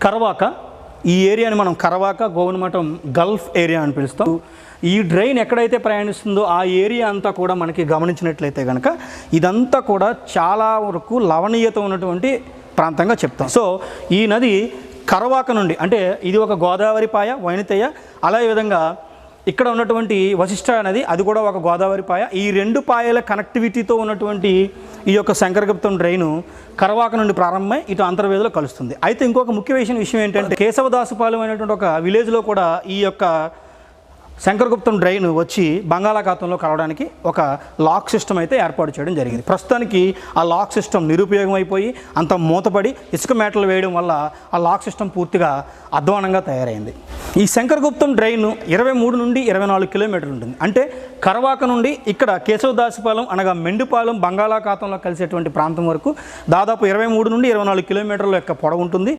కరవాక, ఈ ఏరియాని మనం కరవాక గోవనమఠం గల్ఫ్ ఏరియా అని పిలుస్తాం. ఈ డ్రైన్ ఎక్కడైతే ప్రయాణిస్తుందో ఆ ఏరియా అంతా కూడా మనకి గమనించినట్లయితే కనుక ఇదంతా కూడా చాలా వరకు లవణీయత ఉన్నటువంటి ప్రాంతంగా చెప్తాం. సో ఈ నది కరవాక నుండి, అంటే ఇది ఒక గోదావరి పాయ వైనతేయ, అలాగే విధంగా ఇక్కడ ఉన్నటువంటి వశిష్ఠ నది అది కూడా ఒక గోదావరి పాయ. ఈ రెండు పాయల కనెక్టివిటీతో ఉన్నటువంటి ఈ యొక్క శంకరగుప్తం డ్రైను కరవాక నుండి ప్రారంభమై ఇటు అంతర్వేదిలో కలుస్తుంది. అయితే ఇంకొక ముఖ్యమైన విషయం ఏంటంటే కేశవదాసుపాలెం అనేటువంటి ఒక విలేజ్లో కూడా ఈ యొక్క శంకరగుప్తం డ్రైన్ వచ్చి బంగాళాఖాతంలో కలవడానికి ఒక లాక్ సిస్టమ్ అయితే ఏర్పాటు చేయడం జరిగింది. ప్రస్తుతానికి ఆ లాక్ సిస్టమ్ నిరుపయోగం అయిపోయి అంత మూతపడి ఇసుక మేటలు వేయడం వల్ల ఆ లాక్ సిస్టమ్ పూర్తిగా అధ్వానంగా తయారైంది. ఈ శంకరగుప్తం డ్రైన్ 23 నుండి 24 కిలోమీటర్లు ఉంటుంది. అంటే కరవాక నుండి ఇక్కడ కేశవదాసుపాలెం అనగా మెండుపాలెం బంగాళాఖాతంలో కలిసేటువంటి ప్రాంతం వరకు దాదాపు 23 నుండి 24 కిలోమీటర్ల యొక్క పొడవు ఉంటుంది.